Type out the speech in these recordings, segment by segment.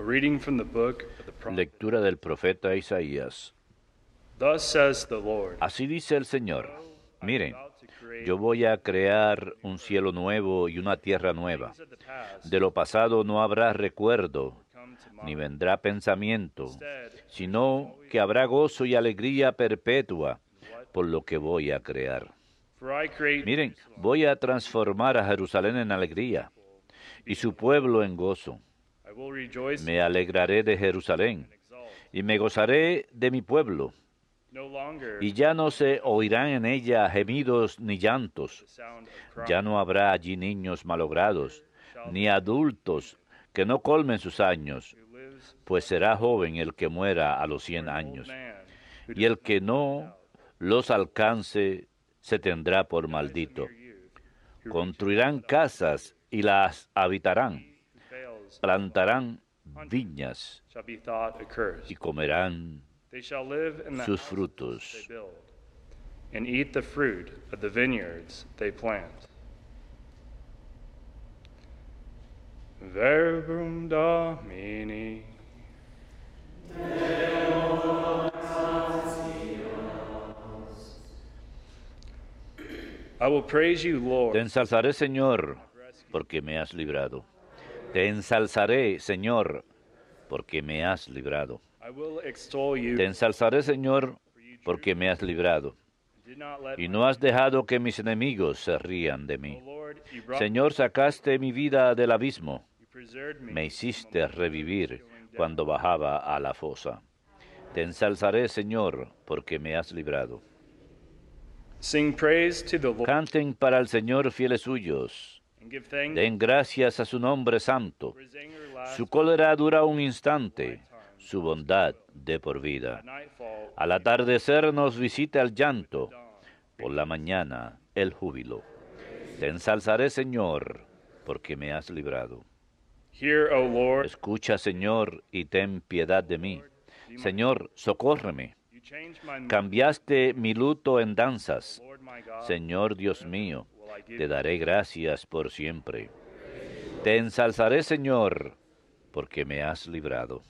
A reading from the book of the prophet. Lectura del profeta Isaías. Thus says the Lord. Así dice el Señor. Miren, yo voy a crear un cielo nuevo y una tierra nueva. De lo pasado no habrá recuerdo, ni vendrá pensamiento, sino que habrá gozo y alegría perpetua por lo que voy a crear. Miren, voy a transformar a Jerusalén en alegría y su pueblo en gozo. Me alegraré de Jerusalén y me gozaré de mi pueblo. Y ya no se oirán en ella gemidos ni llantos. Ya no habrá allí niños malogrados, ni adultos que no colmen sus años, pues será joven el que muera a los 100 años. Y el que no los alcance se tendrá por maldito. Construirán casas y las habitarán. Plantarán viñas y comerán sus frutos. And eat the fruit of the vineyards they plant. Verbum Domini. I will praise you, Lord. Te ensalzaré, Señor, porque me has librado. Te ensalzaré, Señor, porque me has librado. I will extol you. Te ensalzaré, Señor, porque me has librado. Y no has dejado que mis enemigos se rían de mí. Señor, sacaste mi vida del abismo. Me hiciste revivir cuando bajaba a la fosa. Te ensalzaré, Señor, porque me has librado. Sing praise to the Lord. Canten para el Señor fieles suyos. And give thanks. Den gracias a su nombre santo. For his anger lasts Su cólera dura un instante, su bondad de por vida. at nightfall. Al atardecer nos visita el llanto, por la mañana el júbilo. Te ensalzaré, Señor, porque me has librado. Hear, O Lord. Escucha, Señor, y ten piedad de mí. Señor, socórreme. You change my mood. Cambiaste mi luto en danzas. Lord my God. Señor Dios mío, will I give te daré gracias por siempre. Te ensalzaré, Señor, porque me has librado.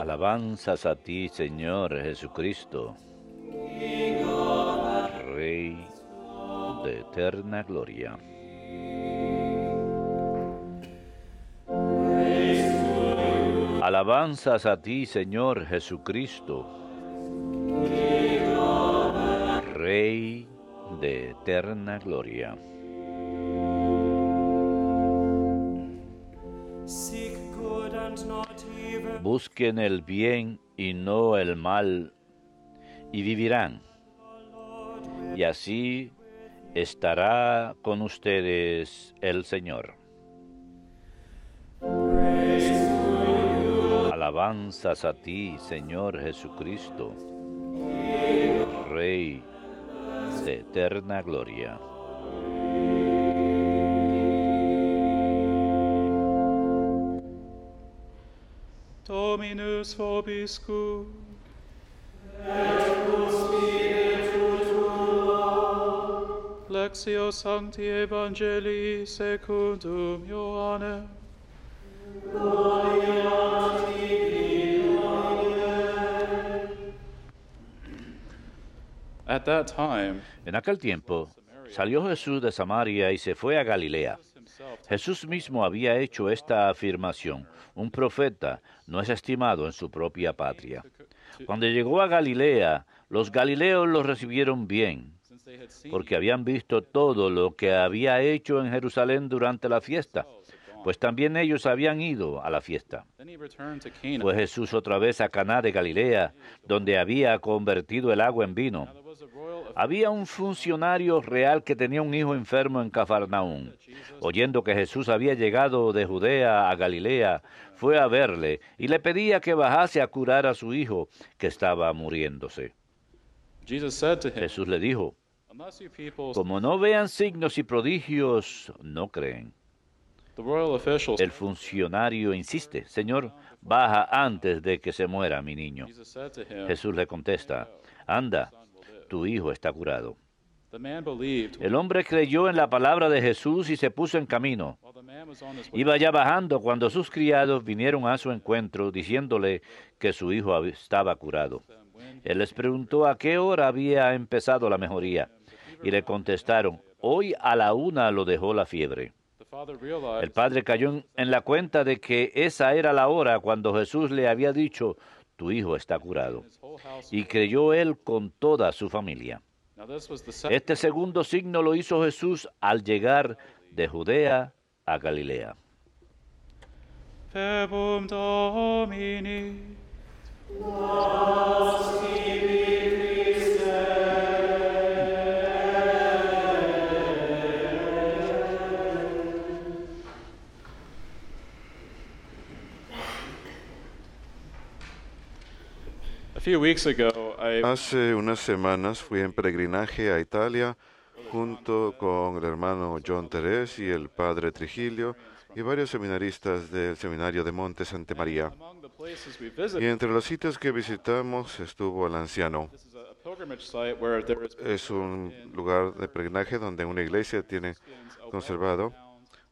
Alabanzas a ti, Señor Jesucristo, Rey de eterna gloria. Alabanzas a ti, Señor Jesucristo, Rey de eterna gloria. Seek good and not evil. Busquen el bien y no el mal, y vivirán. Y así estará con ustedes el Señor. Alabanzas a ti, Señor Jesucristo, Rey de eterna gloria. Dominus vobiscum. Lectio Sancti Evangelii secundum Ioannem. At that time, En aquel tiempo salió Jesús de Samaria y se fue a Galilea. Jesús mismo había hecho esta afirmación: un profeta no es estimado en su propia patria. Cuando llegó a Galilea, los galileos lo recibieron bien, porque habían visto todo lo que había hecho en Jerusalén durante la fiesta, pues también ellos habían ido a la fiesta. then he returned to Cana. Fue Jesús otra vez a Caná de Galilea, donde había convertido el agua en vino. There was a royal Había un funcionario real que tenía un hijo enfermo en Cafarnaúm. Oyendo que Jesús había llegado de Judea a Galilea, fue a verle y le pedía que bajase a curar a su hijo, que estaba muriéndose. Jesus said to him, Jesús le dijo: Unless you people, Como no vean signos y prodigios, no creen. the royal officials, El funcionario insiste, Señor, baja antes de que se muera mi niño. Jesus said to him, Jesús le contesta, anda, tu hijo está curado. the man believed. El hombre creyó en la palabra de Jesús y se puso en camino. While the man was on his way, Iba ya bajando cuando sus criados vinieron a su encuentro diciéndole que su hijo estaba curado. Él les preguntó a qué hora había empezado la mejoría y le contestaron, hoy a la 1 lo dejó la fiebre. the father realized El padre cayó en la cuenta de que esa era la hora cuando Jesús le había dicho, tu hijo está curado. his whole house. Y creyó él con toda su familia. Now this was the second. Este segundo signo lo hizo Jesús al llegar de Judea a Galilea. Verbum Domini. A few weeks ago, I Hace unas semanas fui en peregrinaje a Italia junto con el hermano John Terés y el padre Trigilio y varios seminaristas del seminario de Monte Santa María. among the places we Y visited, entre los sitios que visitamos estuvo el anciano. this is a pilgrimage site where there is Es un lugar de peregrinaje donde una iglesia tiene conservado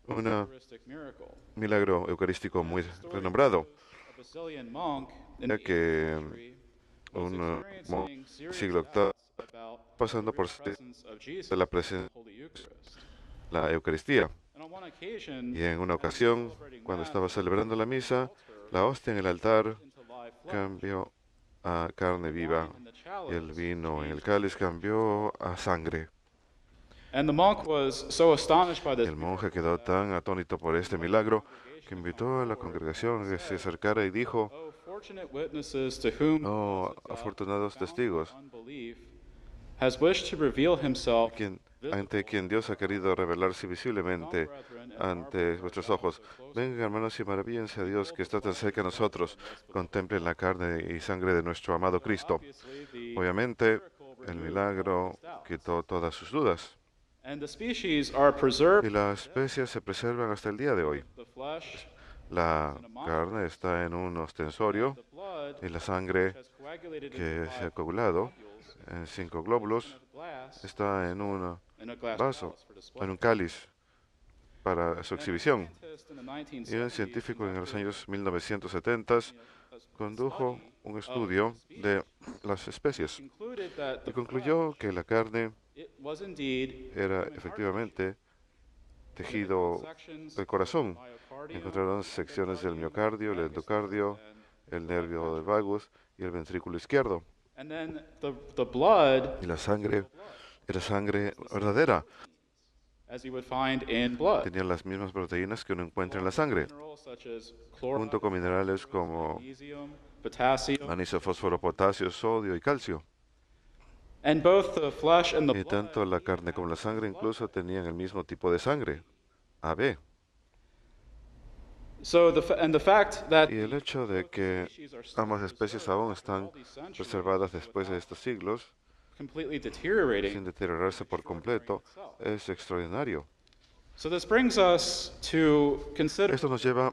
un Eucharistic miracle. milagro eucarístico muy renombrado, A Basilian monk in ya the que was un experiencing serious siglo doubts octavo about pasando the por presence of Jesus de la in presencia the Holy Eucharist. la Eucaristía. And on one occasion, Y en una ocasión, cuando estaba celebrando la misa, la hostia en el altar into live flesh, cambió a carne viva and the y chalice el vino en el cáliz cambió a sangre. And the monk was so astonished by this El monje quedó tan atónito por este milagro que invitó a la congregación a que se acercara y dijo, oh, fortunate witnesses to whom oh, afortunados testigos, unbelief has wished to reveal himself ante quien Dios ha querido revelarse visiblemente ante vuestros ojos. Vengan, hermanos, y maravíllense a Dios que está tan cerca de nosotros. Contemplen la carne y sangre de nuestro amado Cristo. Obviamente, el milagro quitó todas sus dudas. and the species are preserved Y las especies se preservan hasta el día de hoy. the flesh La carne está en un ostensorio the blood y la sangre has coagulated que into se ha coagulado en 5 glóbulos glass está en un in a glass vaso, chalice for display. en un cáliz para su exhibición. Scientists in the Y un 1970s científico en los años 1970 condujo un estudio de las especies concluded that y the concluyó que la carne it was indeed era efectivamente tejido sections del corazón. myocardium, Encontraron secciones del miocardio, el endocardio, el nervio del vagus y el ventrículo izquierdo. and then the blood, Y la sangre era sangre verdadera. as you would find in blood, Tenía las mismas proteínas que uno encuentra en la sangre, minerals such as junto con minerales como magnesium, potassium, magnesio, fósforo, potasio, sodio y calcio. and both the flesh and the Y blood. tanto la carne como la sangre incluso tenían el mismo tipo de sangre, AB. So the fact that Y el hecho de que ambas especies aún están preservadas después de estos siglos, completely sin deteriorating. deteriorarse por completo, es extraordinario. So this brings us to consider Esto nos lleva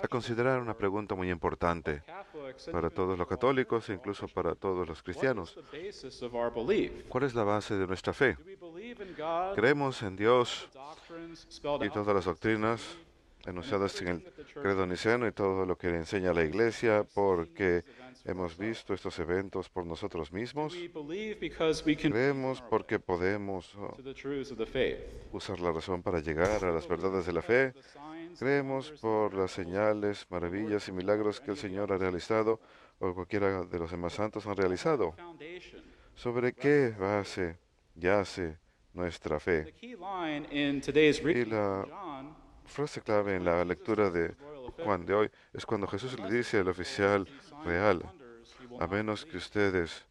a considerar una pregunta muy importante Catholics and para todos los católicos e incluso para todos los what is cristianos. the basis of our belief? ¿Cuál es la base de nuestra fe? Do we believe in God, Creemos en Dios doctrines spelled y out, todas las doctrinas enunciadas en el credo niceno y todo lo que enseña la Iglesia porque hemos visto estos eventos por nosotros mismos? we believe because we can Creemos porque podemos to the truths of the faith. usar la razón para llegar a las verdades de la fe. The signs, Creemos por las señales, maravillas y milagros que el Señor ha realizado o cualquiera de los demás santos han realizado. foundation. ¿Sobre qué base yace nuestra The fe? key line in today's reading la- from John, Frase clave en la lectura de Juan de hoy es cuando Jesús le dice al oficial real, wonders, he will a not menos que believe. ustedes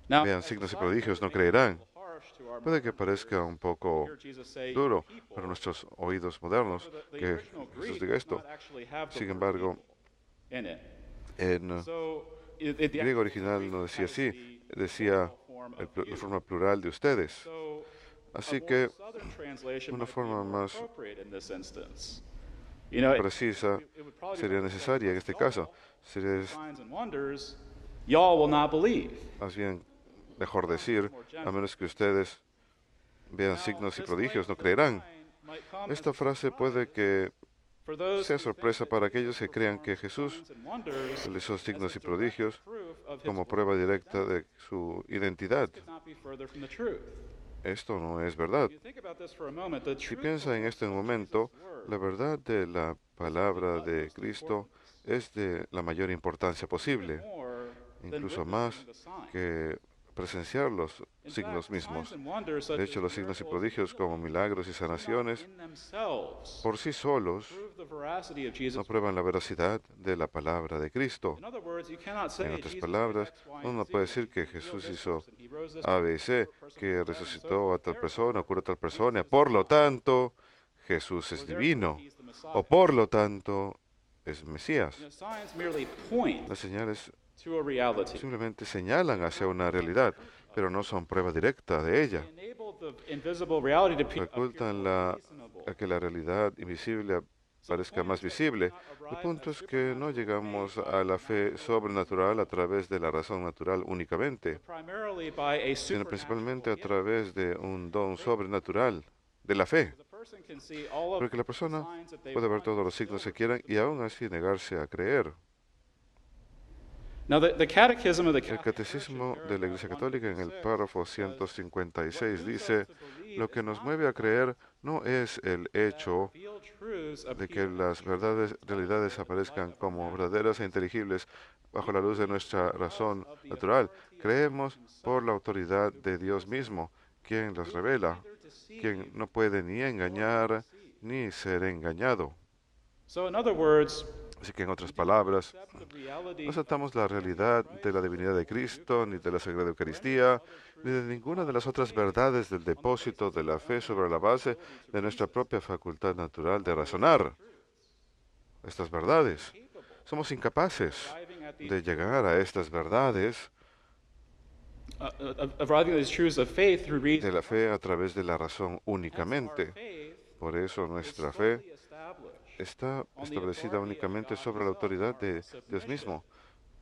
Now, vean signos y prodigios, no creerán. harsh to our Puede que parezca un poco hear Jesus say, duro people, para nuestros oídos modernos the que original Jesús Greek diga does esto. not actually have the Sin word embargo, people in it. en So, griego original no decía así, decía la forma plural de ustedes. So, Así a more que southern translation una might be forma more más appropriate in this instance. You know, precisa it would probably be sería better to say, necesaria en este caso. Sería signs and wonders, y'all will not believe. más bien mejor decir, a menos que ustedes vean Now, signos y this prodigios, no length of creerán. time might come as Esta a frase puede surprise que for those sea who think sorpresa that para Jesus aquellos que crean que performed Jesús signs and wonders realizó as signos a y direct prodigios proof of his como prueba glorious directa identity. de su identidad. This could not be further from the truth. Esto no es verdad. If you think about this for a moment, the Si truth piensa en este momento, la verdad de la palabra de Cristo es de la mayor importancia posible, more than incluso witnessing más the sign. que presenciar los In signos fact, mismos. signs and wonders such De as hecho, los signos y miracles and prodigios como healings milagros y do not sanaciones in themselves por sí solos prove the veracity of no Jesus' prueban la words. veracidad de la palabra de Cristo. In other words, you cannot say En otras Jesus did palabras, X, Y, uno and no Z, puede decir he que healed Jesús this hizo person, he rose this A, B y person, C, person que from the dead, and so resucitó a forth. tal persona, Therefore, curó a tal Jesus persona. is Por lo divine, tanto, Jesús or es therefore divino. he's the Messiah. O por lo tanto, es Mesías. You know, signs merely point Las señales to a reality. simplemente señalan hacia una realidad, pero no son prueba directa de ella. They enable the invisible reality to appear Facultan more reasonable. a que la realidad invisible parezca más visible. El punto es que no llegamos a la fe sobrenatural a través de la razón natural únicamente, Primarily by a sino principalmente a supernatural gift. través de un don sobrenatural de la fe. The person can see all of Porque la the persona signs that they puede ver want todos and los still signos que refuse quieran to y aún así negarse a creer. Now, the Catechism of the El Catholic Catecismo Church de in la Iglesia paragraph Católica en el 156 párrafo says, 156 dice, lo que nos mueve a creer no es el hecho revealed truths de que appear las realidades aparezcan como verdaderas e inteligibles bajo la luz de nuestra razón natural. Creemos por la autoridad de Dios mismo, quien las revela, quien no puede ni engañar ni ser engañado. So, in other words, Así que en otras palabras, accept the reality no aceptamos la realidad de la divinidad de Cristo, ni de la Sagrada Eucaristía, ni de ninguna de las otras verdades del depósito de la fe sobre la base de nuestra propia facultad natural de razonar estas verdades. Somos incapaces arriving at de llegar a estas verdades arriving at these truths of faith through de reason. la fe a través de la razón Hence, our únicamente. faith Por eso is nuestra solely fe established está on the establecida authority of únicamente God sobre la himself, autoridad our de Dios submission mismo,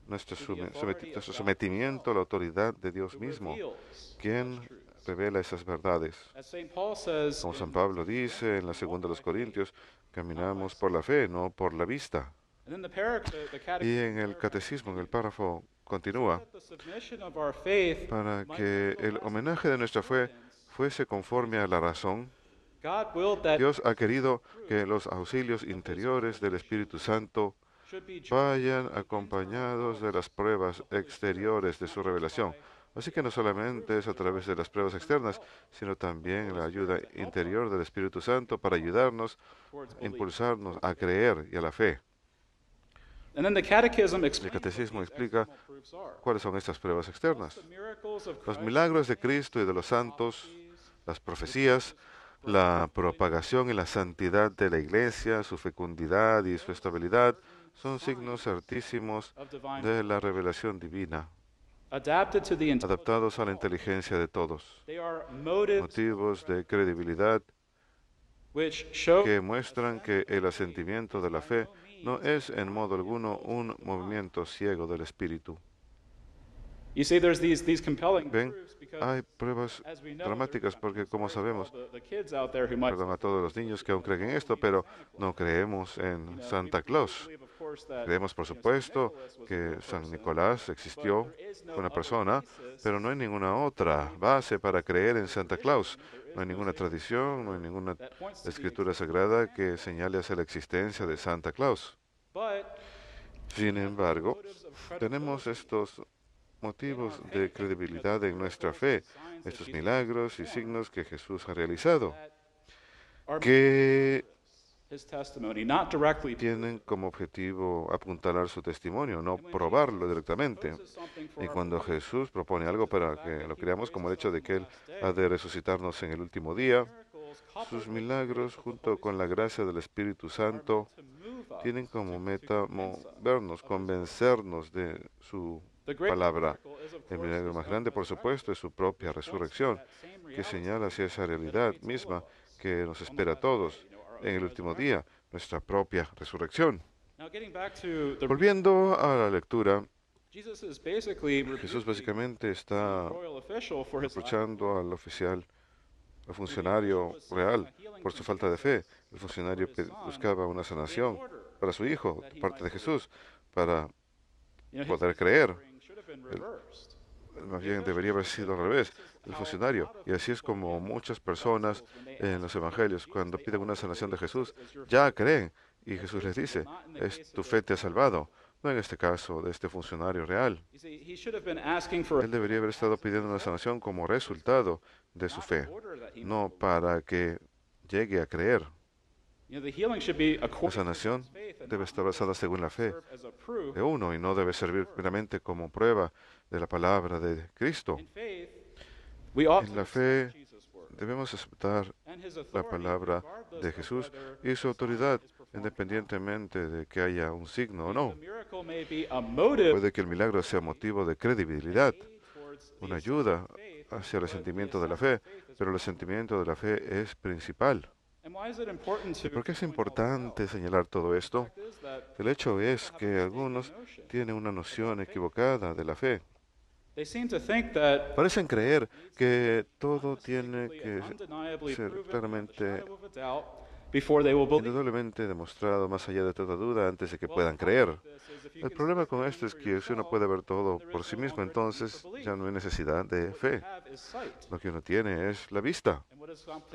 nuestro, to the authority of nuestro God sometimiento a la autoridad de Dios who mismo, reveals quien such truths. revela esas verdades. As St. Paul says Como San in Pablo dice en la segunda de los Corintios, caminamos por la fe, no por la vista. and then the Y catechism en el catecismo, en el párrafo, continúa, that the submission of our faith para might que el nonetheless homenaje de nuestra fe fuese conforme a la razón, God willed that Dios ha querido que los auxilios interiores del Espíritu Santo should be joined vayan to the acompañados de las pruebas exteriores de su revelación. Así que no solamente es a través de las pruebas externas, sino también la ayuda interior del Espíritu Santo para ayudarnos, towards a belief. impulsarnos a creer y a la fe. And then the catechism El explains what catecismo these explica external proofs are. cuáles son estas pruebas externas. The miracles of Los Christ, milagros de Cristo y de los santos, las profecías, la propagación y la santidad de la Iglesia, su fecundidad y su estabilidad, son signos certísimos of divine de la revelación divina, adapted to the intelligence adaptados a la of all. inteligencia de todos. They are motives Motivos de credibilidad which show que muestran que el asentimiento de la fe no es en modo alguno un movimiento ciego del espíritu. you see there's these compelling Ven, proofs because hay pruebas as we know dramáticas porque, como sabemos, the kids out there who might perdón a todos los niños que aún creen en esto, pero no creemos en Santa Claus. believe, of course, that Creemos, por supuesto, que San Nicolás existió, fue una persona, pero no hay ninguna otra base para creer en Santa Claus. No hay ninguna tradición, no hay ninguna escritura sagrada que señale hacia la existencia de Santa Claus. but Sin embargo, tenemos estos motivos de credibilidad en nuestra fe, estos milagros y signos que Jesús ha realizado, are que his testimony, not directly tienen como objetivo apuntalar su testimonio, no probarlo directamente. Y cuando Jesús propone algo para que lo creamos, como el hecho de que Él ha de resucitarnos en el último día, sus milagros, junto con la gracia del Espíritu Santo, tienen como meta movernos, convencernos de su palabra. El milagro más grande, por supuesto, es su propia resurrección, que señala hacia esa realidad misma que nos espera a todos en el último día, nuestra propia resurrección. Volviendo a la lectura, Jesús básicamente está reprochando al oficial, al funcionario real, por su falta de fe. El funcionario buscaba una sanación para su hijo, de parte de Jesús, para poder creer. Más bien debería haber sido al revés, el funcionario. Y así es como muchas personas en los evangelios, cuando piden una sanación de Jesús, ya creen. Y Jesús les dice, tu fe te ha salvado. No en este caso de este funcionario real. Él debería haber estado pidiendo una sanación como resultado de su fe, no para que llegue a creer. La sanación debe estar basada según la fe de uno y no debe servir meramente como prueba de la palabra de Cristo. En la fe debemos aceptar la palabra de Jesús y su autoridad, independientemente de que haya un signo o no. Puede que el milagro sea motivo de credibilidad, una ayuda hacia el sentimiento de la fe, pero el sentimiento de la fe es principal. ¿Y por qué es importante señalar todo esto? El hecho es que algunos tienen una noción equivocada de la fe. Parecen creer que todo tiene que ser claramente, indudablemente demostrado más allá de toda duda antes de que puedan creer. El problema con esto es que si uno puede ver todo por sí mismo, entonces ya no hay necesidad de fe. Lo que uno tiene es la vista.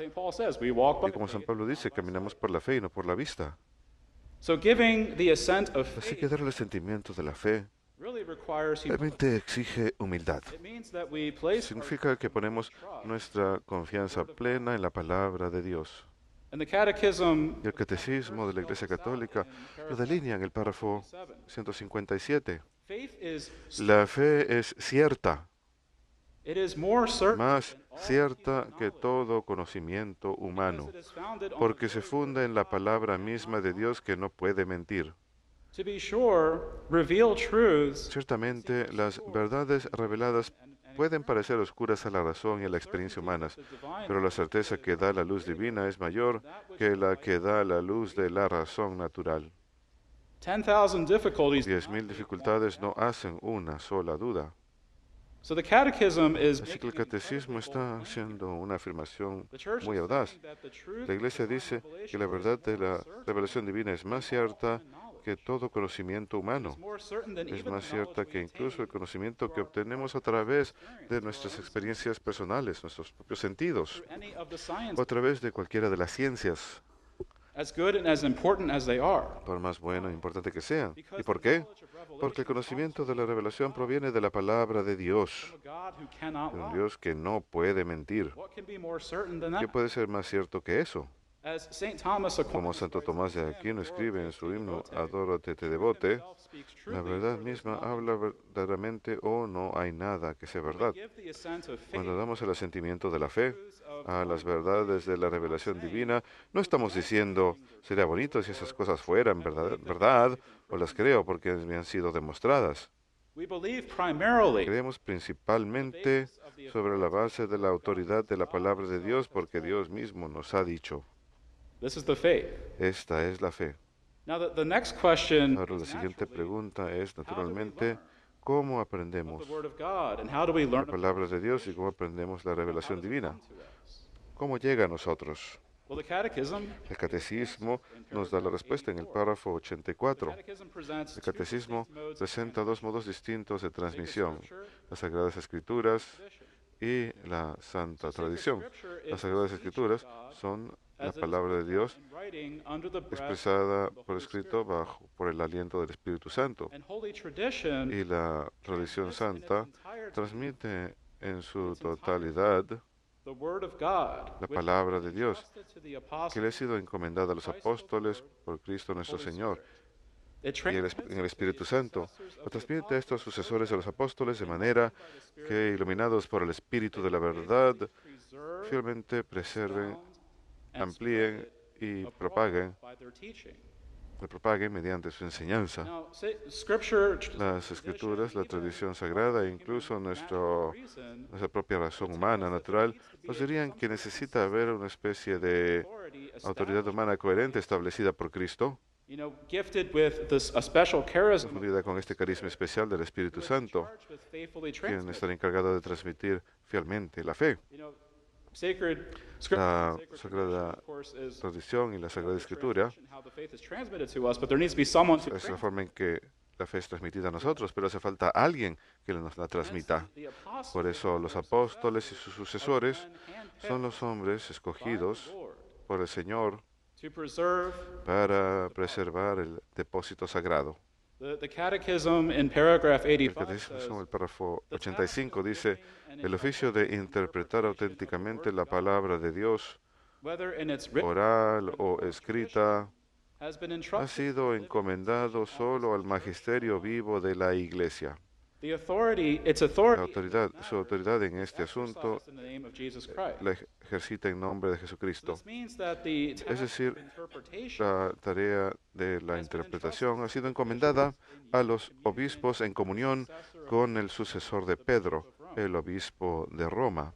Y como San Pablo dice, caminamos por la fe y no por la vista. Así que darle el sentimiento de la fe realmente exige humildad. Significa que ponemos nuestra confianza plena en la palabra de Dios. Y el catecismo de la Iglesia Católica lo delinea en el párrafo 157. La fe es cierta, más cierta que todo conocimiento humano, porque se funda en la palabra misma de Dios que no puede mentir. Ciertamente, las verdades reveladas pueden parecer oscuras a la razón y a la experiencia humanas, pero la certeza que da la luz divina es mayor que la que da la luz de la razón natural. 10,000 dificultades no hacen una sola duda. Así que el catecismo está haciendo una afirmación muy audaz. La Iglesia dice que la verdad de la revelación divina es más cierta que todo conocimiento humano. Es más cierta que incluso el conocimiento que obtenemos a través de nuestras experiencias personales, nuestros propios sentidos, o a través de cualquiera de las ciencias, por más bueno e importante que sean. ¿Y por qué? Porque el conocimiento de la revelación proviene de la palabra de Dios, de un Dios que no puede mentir. ¿Qué puede ser más cierto que eso? Como Santo Tomás de Aquino escribe en su himno Adórate te devote, la verdad misma habla verdaderamente o no hay nada que sea verdad. Cuando damos el asentimiento de la fe a las verdades de la revelación divina, no estamos diciendo, sería bonito si esas cosas fueran verdad, o las creo porque me han sido demostradas. Creemos principalmente sobre la base de la autoridad de la palabra de Dios porque Dios mismo nos ha dicho. Esta es la fe. Ahora la siguiente pregunta es, naturalmente, ¿cómo aprendemos la palabra de Dios y cómo aprendemos la revelación divina? ¿Cómo llega a nosotros? El catecismo nos da la respuesta en el párrafo 84. El catecismo presenta dos modos distintos de transmisión, las Sagradas Escrituras y la Santa Tradición. Las Sagradas Escrituras son la palabra de Dios expresada por escrito por el aliento del Espíritu Santo. Y la tradición santa transmite en su totalidad la palabra de Dios, que le ha sido encomendada a los apóstoles por Cristo nuestro Señor y en el Espíritu Santo. Lo transmite a estos sucesores de los apóstoles de manera que, iluminados por el Espíritu de la verdad, fielmente preserven, amplíen y propaguen la propaguen mediante su enseñanza. Now, Scripture, Las escrituras, la tradición sagrada e incluso nuestra propia razón humana, natural, nos dirían que necesita haber una especie de autoridad humana coherente establecida por Cristo, gifted with a special charisma, confundida con este carisma especial del Espíritu Santo, charged with faithfully quien transmitting. estará encargado de transmitir fielmente la fe. Sacred La sacred sagrada tradition, of course, is tradición y la Sagrada Escritura how the faith is transmitted to us, but there needs to be someone to es la forma en que la fe es transmitida a nosotros, pero hace falta alguien que nos la transmita. the apostles Por eso los apóstoles y sus sucesores son los hombres escogidos por el Señor to preserve para preservar el depósito sagrado. the catechism in paragraph El 85 catecismo, says, el párrafo 85, dice, el oficio de interpretar auténticamente la palabra de Dios, whether in its written oral o escrita, has been ha entrusted sido encomendado solo al magisterio vivo de la Iglesia. its La authority su autoridad en este asunto in the name of Jesus Christ. la ejercita en nombre de Jesucristo. This means that the Es decir, interpretation la tarea de la interpretación ha sido encomendada a los obispos en comunión con el sucesor de Pedro, el obispo de Roma.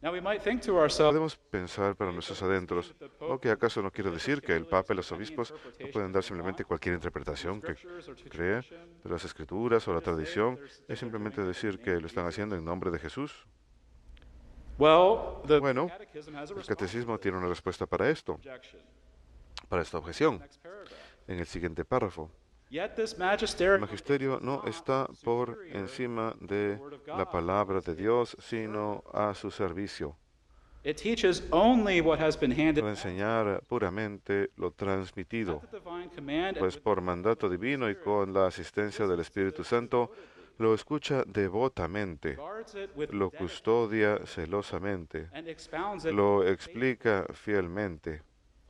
Now we might think to ourselves, Podemos pensar para nuestros adentros, ¿o que acaso no quiero decir que el Papa y los obispos no pueden dar simplemente cualquier interpretación que cree de las Escrituras o la tradición? Es simplemente decir que lo están haciendo en nombre de Jesús. well, the Bueno, catechism has a el catecismo tiene una respuesta para esto, objection. para esta objeción, Next paragraph. en el siguiente párrafo. Yet this El magisterial magisterio no está por encima de la palabra de Dios, sino a su servicio, it teaches only what has been handed para enseñar puramente lo transmitido, at the divine command and pues por mandato divino y con la asistencia del Espíritu Santo, lo escucha devotamente, guards it with lo custodia celosamente, and expounds it. lo explica fielmente,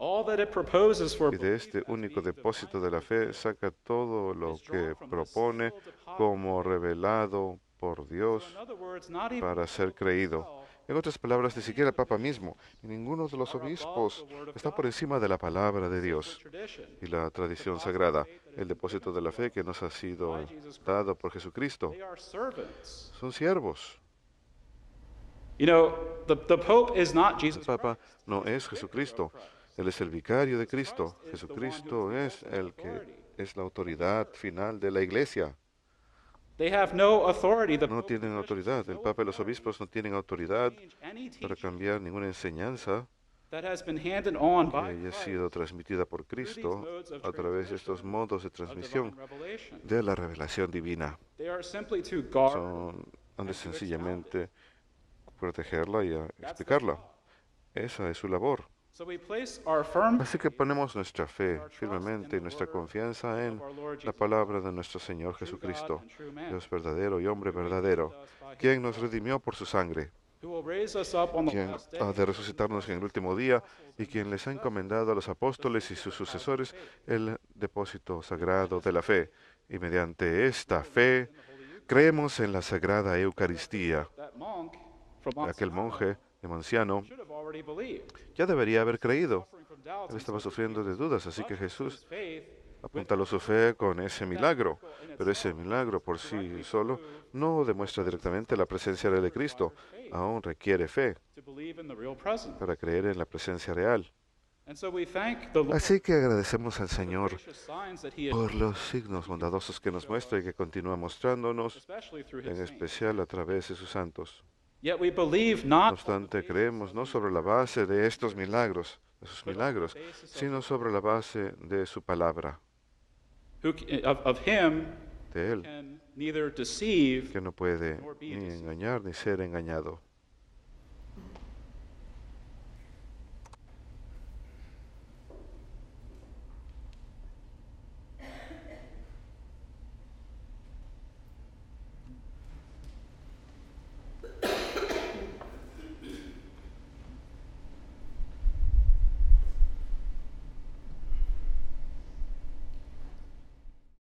All that it proposes for y de este único depósito de la fe saca todo lo que propone como revelado por Dios in other words, not even para ser creído. En otras palabras, ni siquiera el Papa mismo, ni ninguno de los obispos está por encima de la palabra de Dios tradition. y la tradición sagrada, el depósito de la fe que nos ha sido dado por Jesucristo. They are servants. Son siervos. The Pope is not El Jesus Papa no es Jesucristo, él es el vicario de Cristo. Jesucristo es el que es la autoridad final de la Iglesia. They have no authority. The No Pope tienen autoridad. El Papa y los obispos no tienen autoridad change any para teaching cambiar ninguna enseñanza that has been handed on que by haya Christ sido transmitida por Cristo a través de estos modos de of divine transmisión revelation. de la revelación divina. They are simply to guard. Han de sencillamente protegerla y explicarla. Esa es su labor. So we place our firm Así que ponemos nuestra fe firmemente y nuestra confianza en la palabra de nuestro Señor Jesucristo, Dios verdadero y hombre verdadero, quien nos redimió por su sangre, who will raise us up on the quien last ha day. de resucitarnos en el último día y quien les ha encomendado a los apóstoles y sus sucesores el depósito sagrado de la fe. Y mediante esta fe creemos en la Sagrada Eucaristía. That monk from Aquel monje de Manciano should have already believed. ya debería haber creído. Suffering from doubts, Él and estaba so sufriendo de dudas, así que Jesús his faith apuntaló su fe con ese milagro. Pero ese milagro por sí solo no demuestra directamente la presencia real de Cristo. Aún requiere fe to believe in the real presence. para creer en la presencia real. And so we thank the Lord Así que agradecemos al Señor for gracious signs that He has, por los signos bondadosos que nos muestra y que continúa mostrándonos, especially through His en saints. especial a través de sus santos. Yet we believe No not obstante, creemos no sobre la base de estos milagros, de sus milagros, sino sobre la base de su palabra, of Him de Él, can neither deceive que no puede ni engañar ni ser engañado.